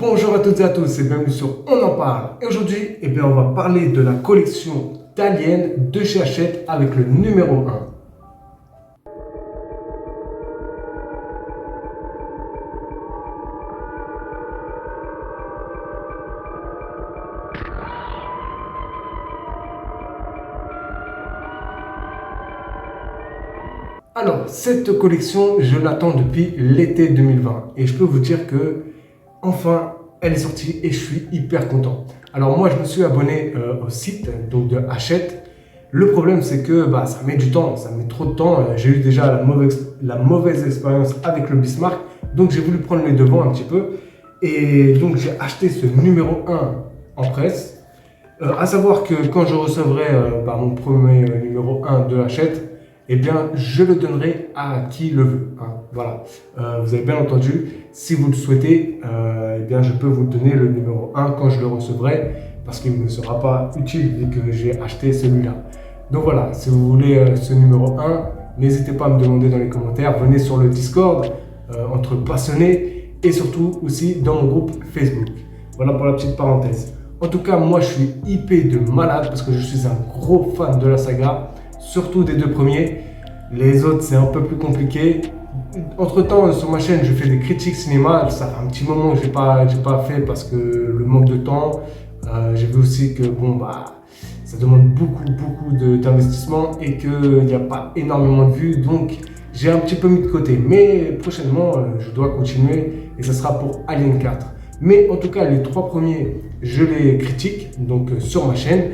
Bonjour à toutes et à tous et bienvenue sur On en parle. Et aujourd'hui, on va parler de la collection d'Alien de chez Hachette avec le numéro 1. Alors, cette collection, je l'attends depuis l'été 2020 et je peux vous dire que enfin, elle est sortie et je suis hyper content. Alors moi, je me suis abonné au site donc de Hachette. Le problème, c'est que ça met du temps, ça met trop de temps. J'ai eu déjà la mauvaise expérience avec le Bismarck, donc j'ai voulu prendre les devants un petit peu. Et donc j'ai acheté ce numéro 1 en presse. À savoir que quand je recevrai mon premier numéro 1 de Hachette, je le donnerai à qui le veut. Voilà. Vous avez bien entendu, si vous le souhaitez, je peux vous donner le numéro 1 quand je le recevrai, parce qu'il ne me sera pas utile vu que j'ai acheté celui-là. Donc voilà, si vous voulez ce numéro 1, n'hésitez pas à me demander dans les commentaires, venez sur le Discord, entre passionnés, et surtout aussi dans mon groupe Facebook. Voilà pour la petite parenthèse. En tout cas, moi je suis hypé de malade, parce que je suis un gros fan de la saga, surtout des deux premiers. Les autres, c'est un peu plus compliqué. Entre temps, sur ma chaîne, je fais des critiques cinéma. Ça fait un petit moment que j'ai pas fait parce que le manque de temps. J'ai vu aussi que ça demande beaucoup d'investissement et qu'il n'y a pas énormément de vues. Donc, j'ai un petit peu mis de côté. Mais prochainement, je dois continuer et ça sera pour Alien 4. Mais en tout cas, les trois premiers, je les critique donc sur ma chaîne.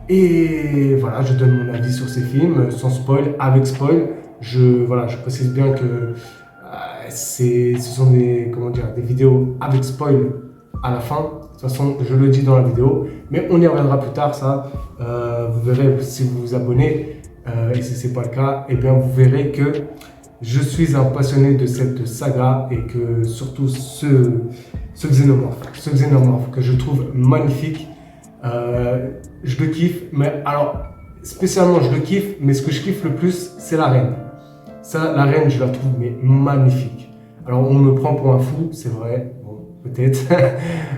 Et voilà, je donne mon avis sur ces films, sans spoil, avec spoil. Je précise bien que ce sont des vidéos avec spoil à la fin. De toute façon, je le dis dans la vidéo. Mais on y reviendra plus tard, ça. Vous verrez, si vous vous abonnez, et si ce n'est pas le cas, vous verrez que je suis un passionné de cette saga et que surtout ce xénomorphe que je trouve magnifique. Je le kiffe, mais alors spécialement je le kiffe, mais ce que je kiffe le plus, c'est la reine. Ça, la reine, je la trouve magnifique. Alors on me prend pour un fou, c'est vrai, bon, peut-être,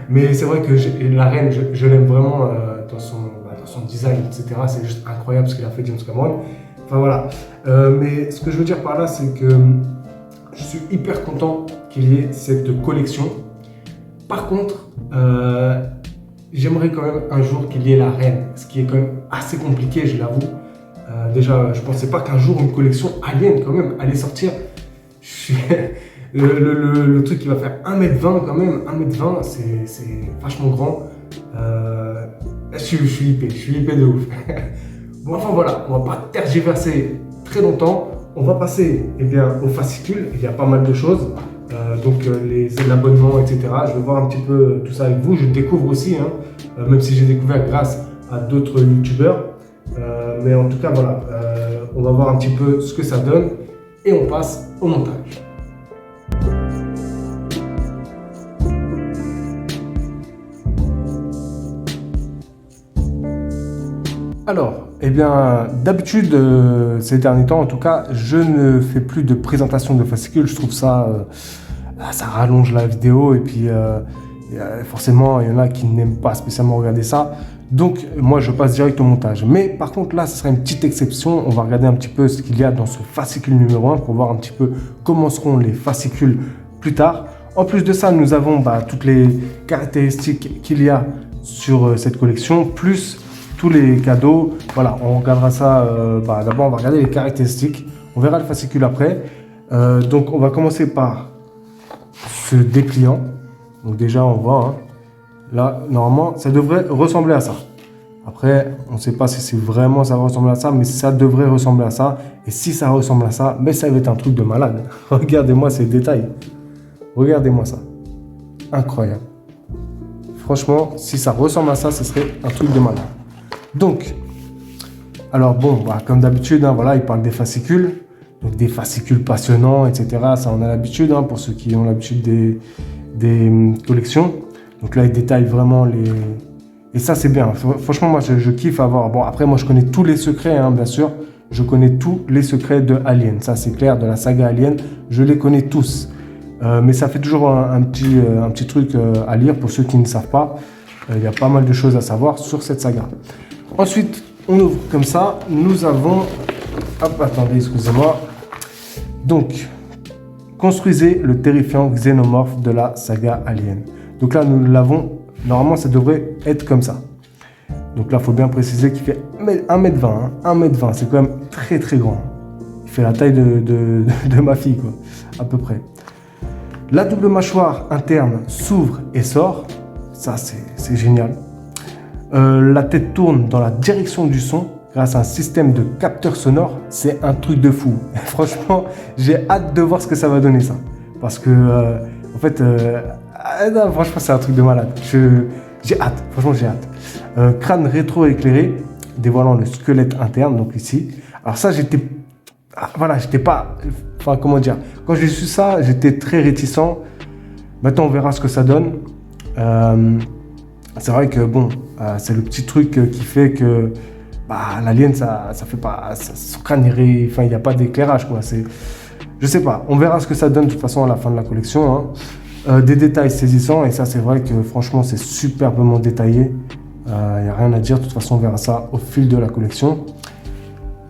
mais c'est vrai que la reine, je l'aime vraiment dans son design, etc. C'est juste incroyable ce qu'il a fait James Cameron. Enfin voilà. Mais ce que je veux dire par là, c'est que je suis hyper content qu'il y ait cette collection. Par contre, j'aimerais quand même un jour qu'il y ait la reine, ce qui est quand même assez compliqué, je l'avoue. Déjà, je ne pensais pas qu'un jour une collection Alien quand même allait sortir. Le truc qui va faire 1m20 quand même, 1m20, c'est vachement grand. Je suis hypé de ouf. Bon, enfin voilà, on ne va pas tergiverser très longtemps. On va passer au fascicule, il y a pas mal de choses. L'abonnement, etc. Je vais voir un petit peu tout ça avec vous. Je découvre aussi, même si j'ai découvert grâce à d'autres youtubeurs. Mais en tout cas, voilà, on va voir un petit peu ce que ça donne et on passe au montage. Alors, d'habitude, ces derniers temps, en tout cas, je ne fais plus de présentation de fascicules. Je trouve ça, ça rallonge la vidéo et puis forcément, il y en a qui n'aiment pas spécialement regarder ça. Donc, moi, je passe direct au montage. Mais par contre, là, ce sera une petite exception. On va regarder un petit peu ce qu'il y a dans ce fascicule numéro 1 pour voir un petit peu comment seront les fascicules plus tard. En plus de ça, nous avons toutes les caractéristiques qu'il y a sur cette collection, plus tous les cadeaux. Voilà, on regardera ça. D'abord, on va regarder les caractéristiques. On verra le fascicule après. Donc, on va commencer par ce dépliant. Donc déjà, on voit, là, normalement, ça devrait ressembler à ça. Après, on ne sait pas si c'est vraiment ça va ressembler à ça, mais ça devrait ressembler à ça. Et si ça ressemble à ça, ça va être un truc de malade. Regardez-moi ces détails. Regardez-moi ça. Incroyable. Franchement, si ça ressemble à ça, ce serait un truc de malade. Donc, alors comme d'habitude, il parle des fascicules. Donc des fascicules passionnants, etc. Ça, on a l'habitude, pour ceux qui ont l'habitude des collections. Donc là, il détaille vraiment les... Et ça, c'est bien. Franchement, moi, je kiffe avoir... Bon, après, moi, je connais tous les secrets, bien sûr. Je connais tous les secrets de Alien. Ça, c'est clair, de la saga Alien. Je les connais tous. Mais ça fait toujours un petit truc à lire pour ceux qui ne savent pas. Il y a pas mal de choses à savoir sur cette saga. Ensuite, on ouvre comme ça. Nous avons... Hop, attendez, excusez-moi. Donc, construisez le terrifiant xénomorphe de la saga Alien. Donc là, nous l'avons... Normalement, ça devrait être comme ça. Donc là, il faut bien préciser qu'il fait 1m20. Hein, 1m20, c'est quand même très très grand. Il fait la taille de ma fille, quoi, à peu près. La double mâchoire interne s'ouvre et sort. Ça, c'est génial. La tête tourne dans la direction du son grâce à un système de capteurs sonores. C'est un truc de fou. Franchement, j'ai hâte de voir ce que ça va donner, ça. Parce que, en fait, non, franchement, c'est un truc de malade. J'ai hâte. Franchement, j'ai hâte. Crâne rétro-éclairé, dévoilant le squelette interne, donc ici. Alors ça, voilà, j'étais pas... Enfin, comment dire, quand j'ai su ça, j'étais très réticent. Maintenant, on verra ce que ça donne. C'est vrai que, bon, c'est le petit truc qui fait que l'alien, ça fait pas... son crâne, il n'y a pas d'éclairage, quoi. Je sais pas, on verra ce que ça donne de toute façon à la fin de la collection. Hein. Des détails saisissants, et ça, c'est vrai que, franchement, c'est superbement détaillé. Il n'y a rien à dire, de toute façon, on verra ça au fil de la collection.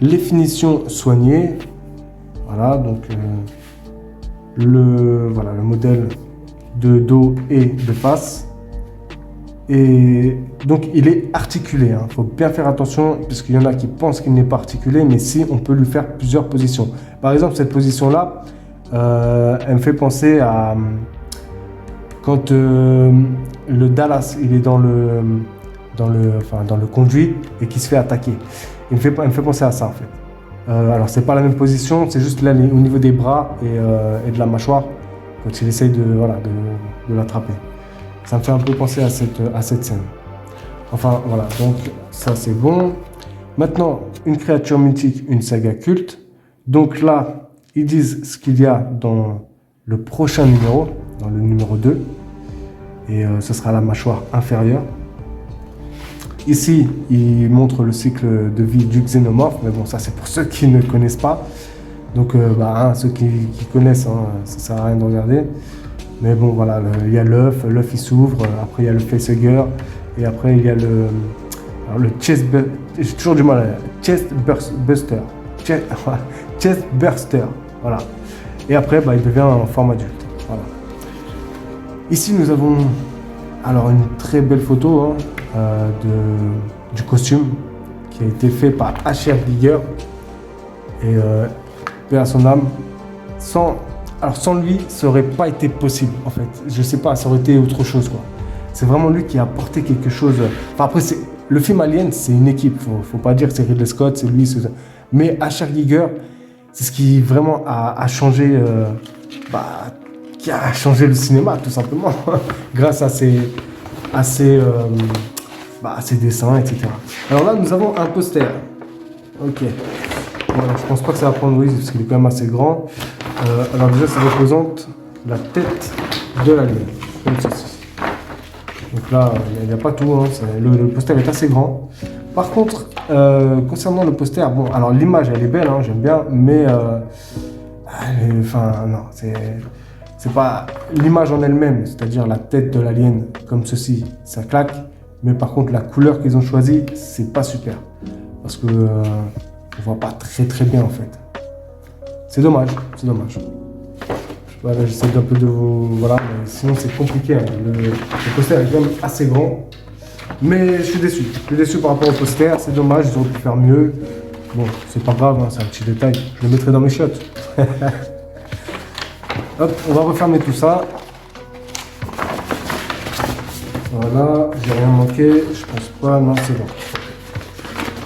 Les finitions soignées. Voilà, donc le modèle de dos et de face. Et donc il est articulé. Il faut bien faire attention, puisqu'il y en a qui pensent qu'il n'est pas articulé, mais si, on peut lui faire plusieurs positions. Par exemple, cette position-là, elle me fait penser à quand le Dallas, il est dans le conduit et qui se fait attaquer. Elle me fait penser à ça, en fait. Alors, c'est pas la même position, c'est juste là, au niveau des bras et de la mâchoire, quand il essaye de l'attraper. Ça me fait un peu penser à cette scène. Enfin, voilà, donc ça, c'est bon. Maintenant, une créature mythique, une saga culte. Donc là, ils disent ce qu'il y a dans le prochain numéro, dans le numéro 2. Et ce sera la mâchoire inférieure. Ici, il montre le cycle de vie du xénomorphe, mais bon, ça c'est pour ceux qui ne connaissent pas. Donc, ceux qui connaissent, ça sert à rien de regarder. Mais bon, voilà, il y a l'œuf il s'ouvre, après il y a le facehugger, et après il y a le chest, j'ai toujours du mal, chest burster, chest burster, voilà. Et après, il devient en forme adulte, voilà. Ici, nous avons alors une très belle photo du costume qui a été fait par H.R. Giger et paix à son âme. Sans lui, ça aurait pas été possible en fait. Je sais pas, ça aurait été autre chose quoi. C'est vraiment lui qui a apporté quelque chose. Enfin après, le film Alien, c'est une équipe. Faut pas dire que c'est Ridley Scott, c'est lui. Mais H.R. Giger, c'est ce qui vraiment a changé, qui a changé le cinéma tout simplement, grâce à ses dessins, etc. Alors là, nous avons un poster. Ok. Voilà, je pense pas que ça va prendre Louise parce qu'il est quand même assez grand. Alors déjà, ça représente la tête de l'alien, comme ceci. Donc là, il n'y a pas tout, hein, le poster est assez grand. Par contre, concernant le poster, bon, alors l'image, elle est belle, hein, j'aime bien, mais non, c'est pas l'image en elle-même, c'est-à-dire la tête de l'alien comme ceci, ça claque. Mais par contre, la couleur qu'ils ont choisie, c'est pas super, parce que on voit pas très très bien en fait. C'est dommage, c'est dommage. Voilà, j'essaie d'un peu de vous... Voilà, mais sinon c'est compliqué. Hein. Le poster est quand même assez grand. Mais je suis déçu. Je suis déçu par rapport au poster. C'est dommage, ils auraient pu faire mieux. Bon, c'est pas grave, hein, c'est un petit détail. Je le mettrai dans mes shots. Hop, on va refermer tout ça. Voilà, j'ai rien manqué. Je pense pas, non, c'est bon.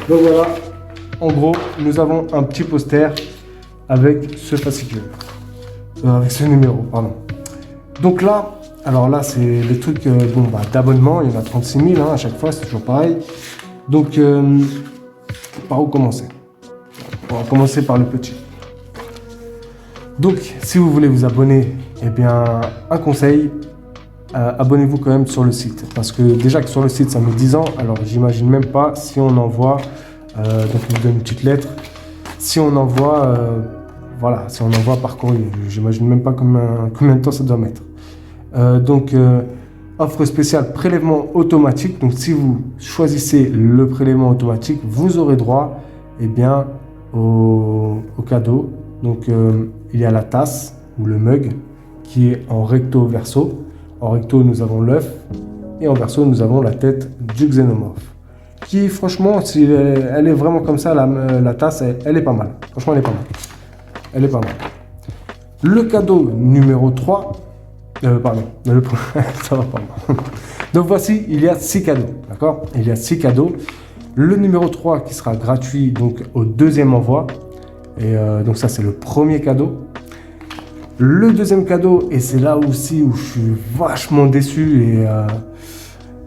Donc voilà, en gros, nous avons un petit poster avec ce fascicule. Avec ce numéro, pardon. Donc là, alors là, c'est les trucs d'abonnement. Il y en a 36 000 hein, à chaque fois, c'est toujours pareil. Donc, par où commencer? On va commencer par le petit. Donc, si vous voulez vous abonner, eh bien, un conseil, abonnez-vous quand même sur le site. Parce que déjà que sur le site, ça met 10 ans. Alors, j'imagine même pas si on envoie, donc il vous donne une petite lettre. Si on envoie voilà, si on envoie par courrier, j'imagine même pas combien de temps ça doit mettre. Offre spéciale prélèvement automatique. Donc, si vous choisissez le prélèvement automatique, vous aurez droit, eh bien, au cadeau. Donc, il y a la tasse ou le mug qui est en recto verso. En recto, nous avons l'œuf et en verso, nous avons la tête du xénomorphe. Qui, franchement, si elle est vraiment comme ça, la tasse, elle est pas mal. Franchement, elle est pas mal. Elle est pas mal. Le cadeau numéro 3. Pardon, ça va pas. Donc voici, il y a 6 cadeaux, d'accord? Il y a 6 cadeaux. Le numéro 3 qui sera gratuit donc au deuxième envoi. Et donc ça, c'est le premier cadeau. Le deuxième cadeau, et c'est là aussi où je suis vachement déçu, et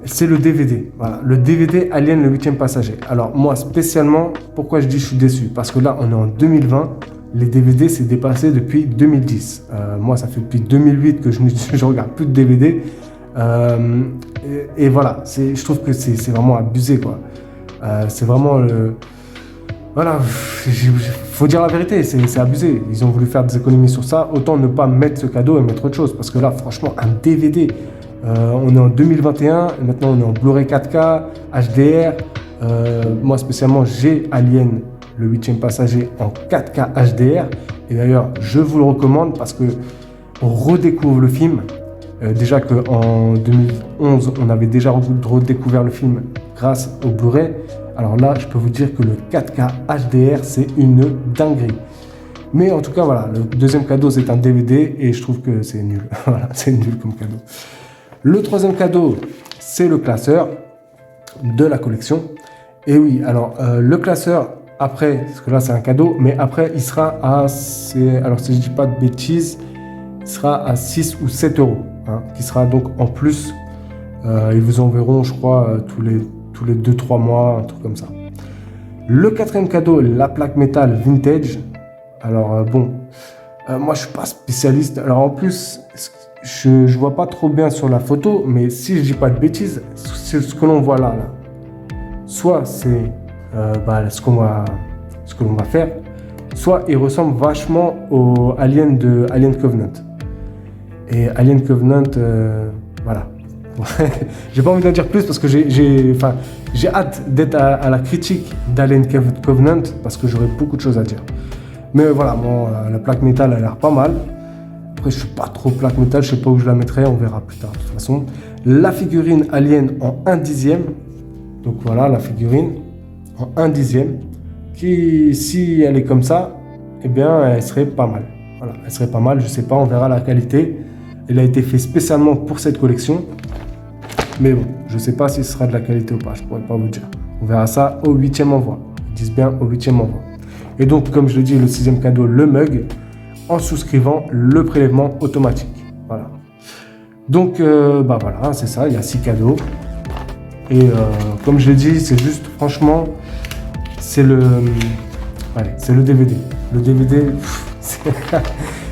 c'est le DVD. Voilà, le DVD Alien, le 8e passager. Alors moi, spécialement, pourquoi je dis je suis déçu? Parce que là, on est en 2020. Les DVD, c'est dépassé depuis 2010. Moi, ça fait depuis 2008 que je ne regarde plus de DVD. Et voilà, je trouve que c'est vraiment abusé, quoi. C'est vraiment le... Voilà, faut dire la vérité, c'est abusé. Ils ont voulu faire des économies sur ça. Autant ne pas mettre ce cadeau et mettre autre chose. Parce que là, franchement, un DVD, on est en 2021. Et maintenant, on est en Blu-ray 4K, HDR. Moi, spécialement, j'ai Alien, le 8e passager en 4K HDR. Et d'ailleurs, je vous le recommande parce que on redécouvre le film. Déjà qu'en 2011, on avait déjà redécouvert le film grâce au Blu-ray. Alors là, je peux vous dire que le 4K HDR, c'est une dinguerie. Mais en tout cas, voilà, le deuxième cadeau, c'est un DVD et je trouve que c'est nul. Voilà, c'est nul comme cadeau. Le troisième cadeau, c'est le classeur de la collection. Et oui, alors le classeur, après, parce que là c'est un cadeau, mais après il sera à, alors si je dis pas de bêtises, il sera à 6 ou 7 euros, hein, qui sera donc en plus. Ils vous enverront, je crois, tous les 2-3 mois, un truc comme ça. Le quatrième cadeau, la plaque métal vintage. Alors moi je suis pas spécialiste. Alors en plus, je vois pas trop bien sur la photo, mais si je dis pas de bêtises, c'est ce que l'on voit là. Soit c'est ce que l'on va faire, soit il ressemble vachement au Alien de Alien Covenant. Et Alien Covenant, voilà. J'ai pas envie d'en dire plus parce que j'ai hâte d'être à la critique d'Alien Covenant parce que j'aurai beaucoup de choses à dire. Mais voilà, bon, la plaque métal a l'air pas mal. Après, je suis pas trop plaque métal, je sais pas où je la mettrai, on verra plus tard de toute façon. La figurine Alien en 1/10. Donc voilà, la figurine en 1/10, qui, si elle est comme ça, eh bien, elle serait pas mal. Voilà, elle serait pas mal, je sais pas, on verra la qualité. Elle a été faite spécialement pour cette collection. Mais bon, je sais pas si ce sera de la qualité ou pas, je pourrais pas vous dire. On verra ça au 8e envoi. Ils disent bien au 8e envoi. Et donc, comme je le dis, le 6e cadeau, le mug, en souscrivant le prélèvement automatique. Voilà. Donc, voilà, c'est ça, il y a 6 cadeaux. Et comme je l'ai dit, c'est juste, franchement, c'est le DVD. Le DVD,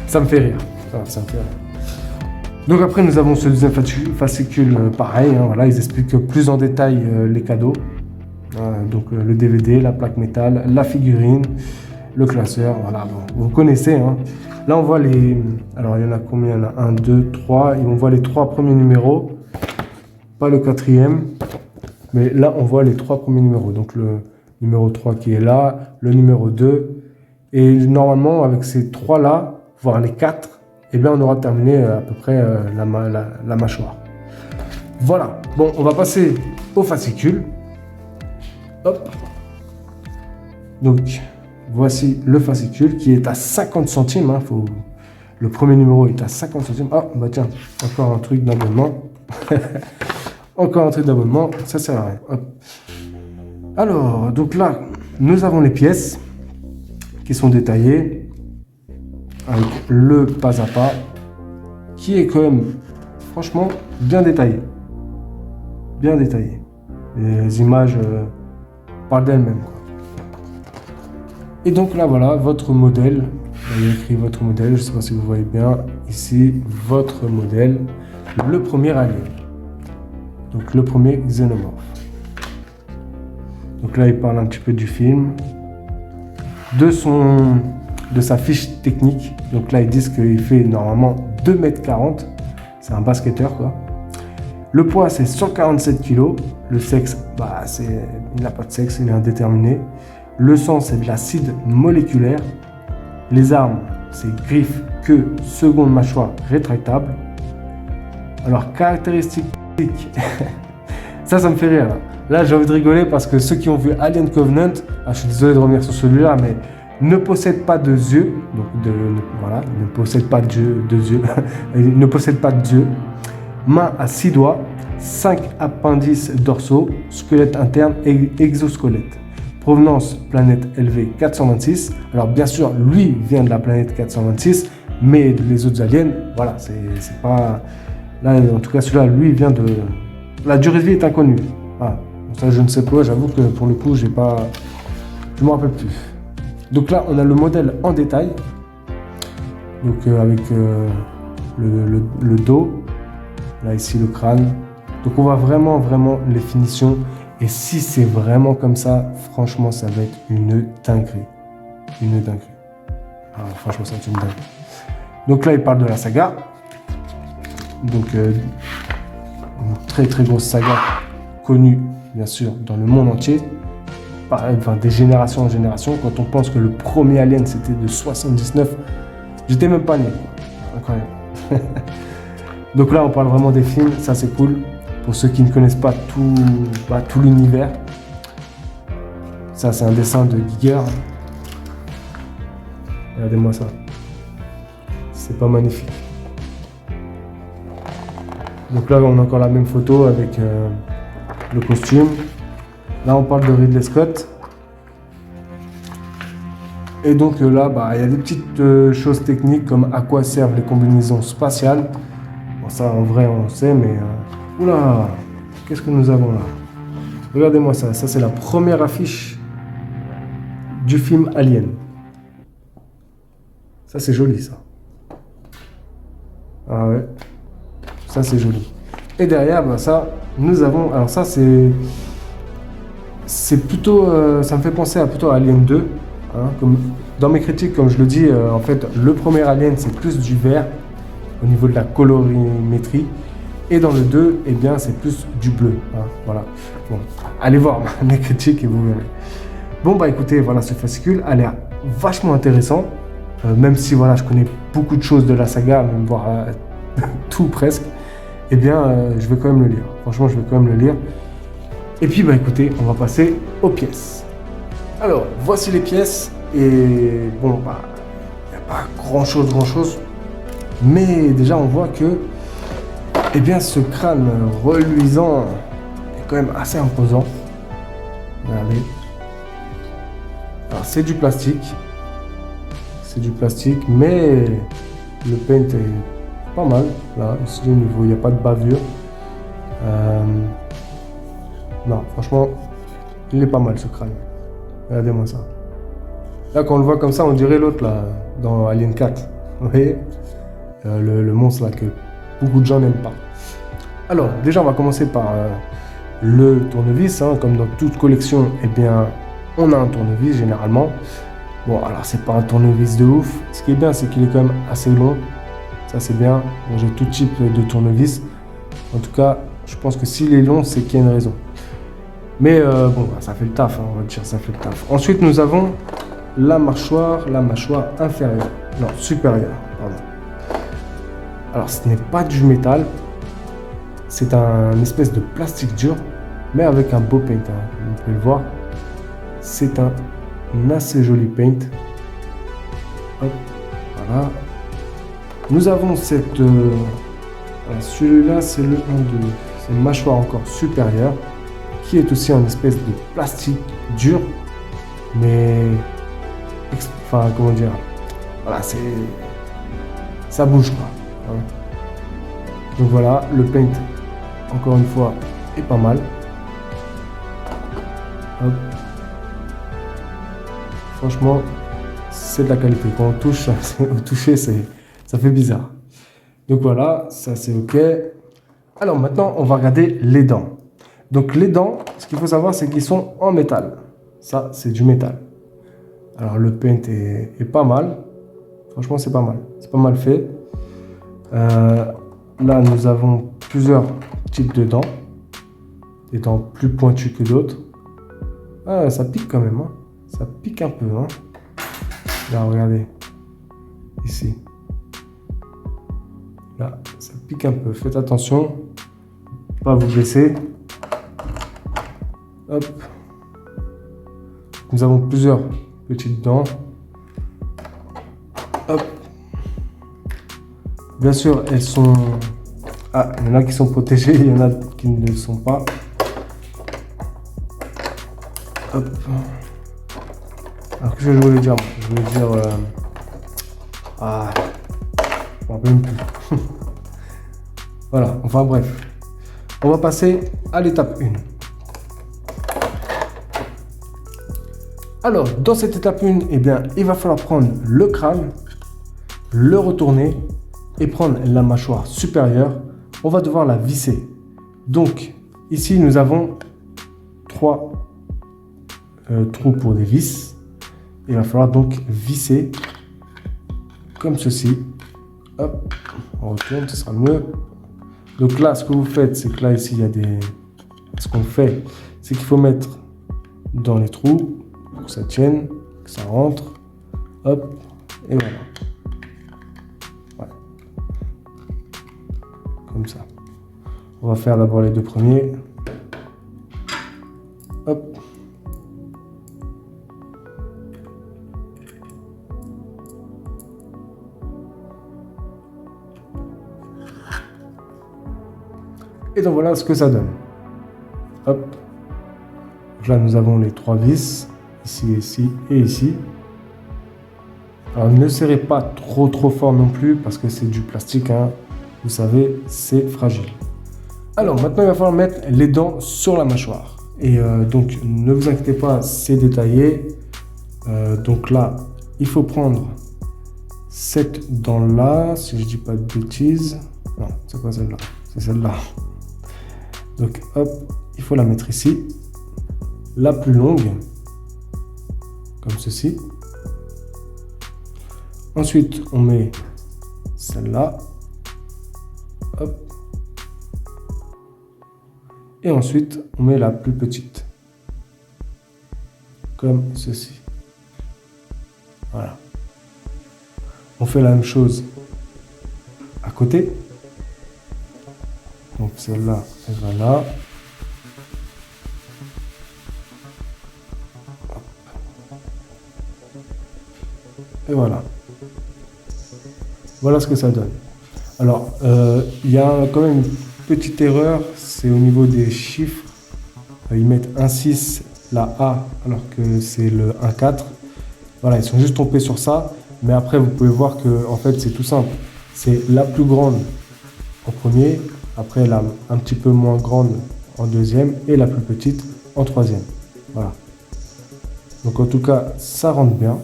ça me fait rire. Ça me fait rire. Donc après, nous avons ce deuxième fascicule, pareil. Hein, voilà, ils expliquent plus en détail les cadeaux. Donc le DVD, la plaque métal, la figurine, le classeur. Voilà, bon, vous connaissez. Hein. Là, on voit les... Alors, il y en a combien? Il y en a 1, 2, 3. Et on voit les 3 premiers numéros. Pas le 4e. Mais là, on voit les 3 premiers numéros. Donc, le numéro 3 qui est là, le numéro 2. Et normalement, avec ces 3-là, voire les 4, eh bien, on aura terminé à peu près la mâchoire. Voilà. Bon, on va passer au fascicule. Hop. Donc, voici le fascicule qui est à 50 centimes. Hein, le premier numéro est à 50 centimes. Ah, bah tiens, encore un truc d'abonnement. Encore un truc d'abonnement, ça sert à rien. Hop. Alors, donc là, nous avons les pièces qui sont détaillées avec le pas à pas qui est quand même, franchement, bien détaillé. Bien détaillé. Les images parlent d'elles-mêmes, quoi. Et donc là, voilà, votre modèle. Il y a écrit votre modèle, je ne sais pas si vous voyez bien. Ici, votre modèle, le premier alien. Donc le premier xénomorphe. Donc là, il parle un petit peu du film, de son de sa fiche technique. Donc là, ils disent qu'il fait normalement 2,40 m. C'est un basketteur, quoi. Le poids, c'est 147 kg. Le sexe, bah, il n'a pas de sexe, il est indéterminé. Le sang, c'est de l'acide moléculaire. Les armes, c'est griffes, queue, seconde mâchoire rétractable. Alors, caractéristiques, ça me fait rire. Là, j'ai envie de rigoler parce que ceux qui ont vu Alien Covenant, je suis désolé de revenir sur celui-là, mais ne possède pas de yeux. Donc, voilà, ne possède pas de yeux. Il ne possède pas de yeux. Main à 6 doigts, 5 appendices dorsaux, squelette interne et exosquelette. Provenance planète LV 426. Alors bien sûr, lui vient de la planète 426, mais les autres aliens, voilà, c'est pas... Là, en tout cas, celui-là, lui, vient de... La durée de vie est inconnue. Voilà. Ça, je ne sais pas, j'avoue que pour le coup, je ne me rappelle plus. Donc là, on a le modèle en détail. Donc avec le dos. Là, ici, le crâne. Donc, on voit vraiment les finitions. Et si c'est vraiment comme ça, franchement, ça va être une dinguerie. Une dinguerie. Ah, franchement, ça va être une dinguerie. Donc là, il parle de la saga. Donc, une très grosse saga connue, bien sûr, dans le monde entier. Enfin, des générations en génération. Quand on pense que le premier Alien, c'était de 79, j'étais même pas né. Incroyable. Donc là, on parle vraiment des films, ça c'est cool. Pour ceux qui ne connaissent pas tout l'univers. Ça, c'est un dessin de Giger. Regardez-moi ça. C'est pas magnifique. Donc là, on a encore la même photo avec le costume. Là, on parle de Ridley Scott. Et donc là, il y a des petites choses techniques comme à quoi servent les combinaisons spatiales. Bon, ça, en vrai, on le sait, mais... Oula, qu'est-ce que nous avons là? Regardez-moi ça. Ça, c'est la première affiche du film Alien. Ça, c'est joli, ça. Ah ouais. Ça, c'est joli. Et derrière, ça, nous avons... Alors ça, c'est plutôt... ça me fait penser plutôt à Alien 2. Hein, comme, dans mes critiques, comme je le dis, en fait, le premier Alien, c'est plus du vert au niveau de la colorimétrie. Et dans le 2, eh bien, c'est plus du bleu. Hein, voilà. Bon, allez voir mes critiques et vous verrez. Bon, écoutez, voilà, ce fascicule a l'air vachement intéressant. Même si, voilà, je connais beaucoup de choses de la saga, même voire tout presque. Eh bien, je vais quand même le lire. Franchement, je vais quand même le lire. Et puis, écoutez, on va passer aux pièces. Alors, voici les pièces. Et bon, il n'y a pas grand-chose. Mais déjà, on voit que, eh bien, ce crâne reluisant est quand même assez imposant. Regardez. Alors, c'est du plastique. Mais le paint est pas mal. Là, ici, au niveau, il n'y a pas de bavure. Non, franchement, il est pas mal, ce crâne. Regardez-moi ça. Là, quand on le voit comme ça, on dirait l'autre, là, dans Alien 4. Vous voyez le monstre, là, que beaucoup de gens n'aiment pas. Alors, déjà, on va commencer par le tournevis. Hein. Comme dans toute collection, eh bien, on a un tournevis, généralement. Bon, alors, c'est pas un tournevis de ouf. Ce qui est bien, c'est qu'il est quand même assez long. Ça, c'est bien. Bon, j'ai tout type de tournevis. En tout cas, je pense que s'il est long, c'est qu'il y a une raison. Mais bon, ça fait le taf, hein, on va dire, ça fait le taf. Ensuite, nous avons la mâchoire inférieure. Non, supérieure, pardon. Alors, ce n'est pas du métal. C'est un espèce de plastique dur, mais avec un beau paint. Hein, comme vous pouvez le voir. C'est un assez joli paint. Hop, voilà. Nous avons cette... celui-là, c'est le 1-2. C'est une mâchoire encore supérieure, qui est aussi un espèce de plastique dur, mais... Enfin, comment dire... Voilà, ça bouge pas. Hein. Donc voilà, le paint, encore une fois, est pas mal. Hop. Franchement, c'est de la qualité. Quand on touche, au toucher, ça fait bizarre. Donc voilà, ça c'est ok. Alors maintenant, on va regarder les dents. Donc les dents, ce qu'il faut savoir, c'est qu'ils sont en métal. Ça, c'est du métal. Alors le paint est pas mal. Franchement, c'est pas mal. C'est pas mal fait. Là, nous avons plusieurs types de dents. Des dents plus pointues que d'autres. Ah, ça pique quand même. Hein. Ça pique un peu. Hein. Là, regardez. Ici. Là, ça pique un peu. Faites attention. Pas vous blesser. Hop. Nous avons plusieurs petites dents. Hop. Bien sûr, elles sont... Ah, il y en a qui sont protégées, il y en a qui ne le sont pas. Hop. Alors, qu'est-ce que je voulais dire? Je voulais dire... Ah, je ne me rappelle même plus. Voilà, enfin bref. On va passer à l'étape 1. Alors, dans cette étape 1, eh bien, il va falloir prendre le crâne, le retourner et prendre la mâchoire supérieure. On va devoir la visser. Donc, ici, nous avons 3 trous pour des vis. Il va falloir donc visser comme ceci. Hop, on retourne, ce sera mieux. Donc là, ce que vous faites, c'est que là, ici, il y a des... Ce qu'on fait, c'est qu'il faut mettre dans les trous pour que ça tienne, que ça rentre. Hop, et voilà. Comme ça. On va faire d'abord les 2 premiers. Hop. Et donc voilà ce que ça donne. Hop. Donc là nous avons les 3 vis. Ici, ici et ici. Alors ne serrez pas trop fort non plus parce que c'est du plastique. Hein. Vous savez, c'est fragile. Alors maintenant il va falloir mettre les dents sur la mâchoire. Et donc ne vous inquiétez pas, c'est détaillé. Donc là, il faut prendre cette dent-là, si je dis pas de bêtises. Non, c'est pas celle-là, c'est celle-là. Donc hop, il faut la mettre ici. La plus longue, comme ceci. Ensuite, on met celle-là. Hop. Et ensuite, on met la plus petite. Comme ceci. Voilà. On fait la même chose à côté. Donc celle-là, elle va là. Et voilà. Voilà ce que ça donne. Alors, il y a quand même une petite erreur, c'est au niveau des chiffres. Ils mettent 1,6 la A alors que c'est le 1,4. Voilà, ils sont juste trompés sur ça. Mais après, vous pouvez voir que en fait, c'est tout simple. C'est la plus grande en premier, après la un petit peu moins grande en deuxième et la plus petite en troisième. Voilà. Donc en tout cas, ça rentre bien.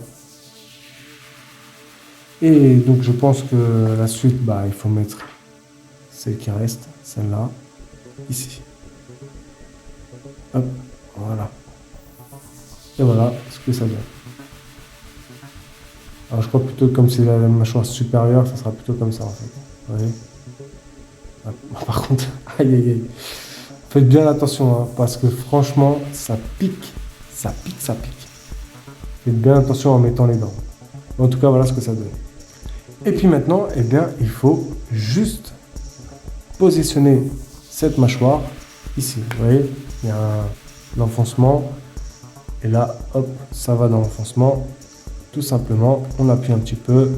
Et donc je pense que la suite, il faut mettre celle qui reste, celle-là, ici. Hop, voilà. Et voilà ce que ça donne. Alors je crois plutôt comme c'est la mâchoire supérieure, ça sera plutôt comme ça en fait. Vous voyez. Par contre, aïe aïe aïe. Faites bien attention, hein, parce que franchement, ça pique. Ça pique, ça pique. Faites bien attention en mettant les dents. En tout cas, voilà ce que ça donne. Et puis maintenant, eh bien, il faut juste positionner cette mâchoire ici. Vous voyez, il y a l'enfoncement. Et là, hop, ça va dans l'enfoncement. Tout simplement, on appuie un petit peu.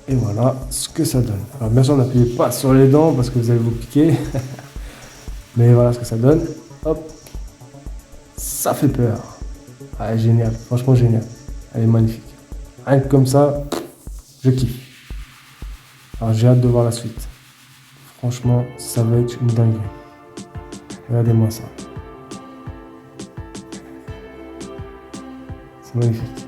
Et voilà ce que ça donne. Alors bien sûr, n'appuyez pas sur les dents parce que vous allez vous piquer. Mais voilà ce que ça donne. Hop. Ça fait peur. Ah, génial. Franchement, génial. Elle est magnifique. Rien que comme ça, je kiffe. Alors j'ai hâte de voir la suite. Franchement, ça va être une dinguerie. Regardez-moi ça. C'est magnifique.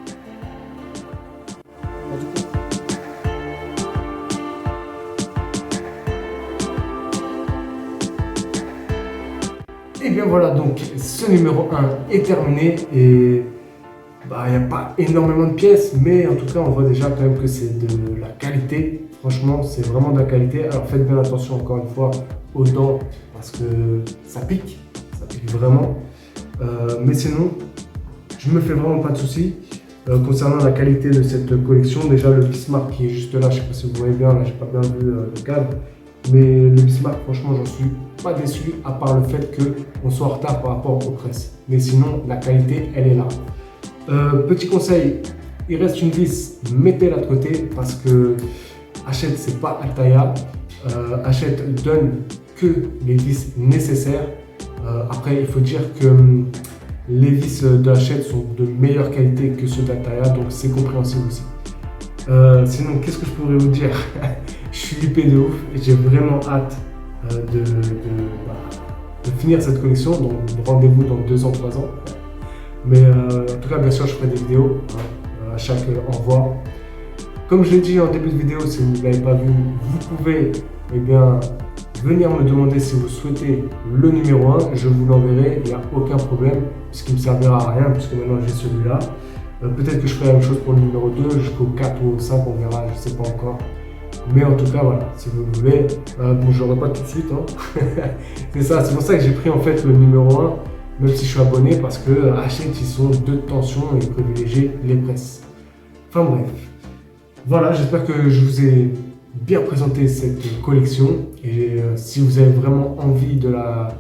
Et bien voilà, donc ce numéro 1 est terminé et bah, il n'y a pas énormément de pièces, mais en tout cas, on voit déjà quand même que c'est de la qualité. Franchement, c'est vraiment de la qualité. Alors faites bien attention encore une fois aux dents parce que ça pique vraiment. Mais sinon, je me fais vraiment pas de soucis. Concernant la qualité de cette collection, déjà le Bismarck qui est juste là, je sais pas si vous voyez bien, là j'ai pas bien vu le cadre, mais le Bismarck, franchement, j'en suis pas déçu à part le fait qu'on soit en retard par rapport aux presses. Mais sinon, la qualité, elle est là. Petit conseil, il reste une vis, mettez-la de côté parce que Hachette, c'est pas Altaïa. Hachette donne que les vis nécessaires. Après, il faut dire que les vis de Hachette sont de meilleure qualité que ceux d'Altaïa, donc c'est compréhensible aussi. Sinon, qu'est-ce que je pourrais vous dire? Je suis hypé de ouf et j'ai vraiment hâte de finir cette collection. Donc, rendez-vous dans 2 ans, 3 ans. Mais en tout cas, bien sûr, je ferai des vidéos à chaque envoi. Comme je l'ai dit en début de vidéo, si vous ne l'avez pas vu, vous pouvez venir me demander si vous souhaitez le numéro 1. Je vous l'enverrai, il n'y a aucun problème, puisqu'il ne me servira à rien, puisque maintenant j'ai celui-là. Peut-être que je ferai la même chose pour le numéro 2, jusqu'au 4 ou au 5, on verra, je ne sais pas encore. Mais en tout cas, voilà, si vous voulez, bon, je l'aurai pas tout de suite. Hein. C'est ça, c'est pour ça que j'ai pris en fait le numéro 1. Même si je suis abonné, parce que Hachette, ils sont de tension et privilégient les presses. Enfin bref. Voilà, j'espère que je vous ai bien présenté cette collection. Et si vous avez vraiment envie de la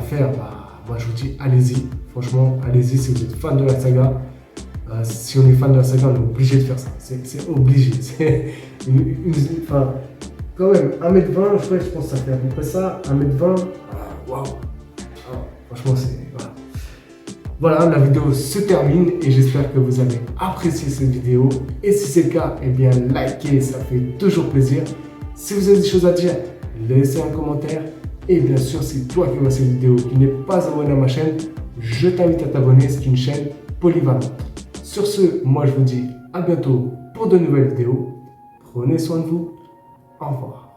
faire, bah, moi je vous dis allez-y. Franchement, allez-y si vous êtes fan de la saga. Si on est fan de la saga, on est obligé de faire ça. C'est obligé. Enfin, quand même, 1m20, je pense que ça fait à peu près ça. 1m20, waouh! Franchement, c'est... Voilà, la vidéo se termine et j'espère que vous avez apprécié cette vidéo. Et si c'est le cas, eh bien, likez, ça fait toujours plaisir. Si vous avez des choses à dire, laissez un commentaire. Et bien sûr, si toi qui vois cette vidéo, qui n'es pas abonné à ma chaîne, je t'invite à t'abonner. C'est une chaîne polyvalente. Sur ce, moi je vous dis à bientôt pour de nouvelles vidéos. Prenez soin de vous. Au revoir.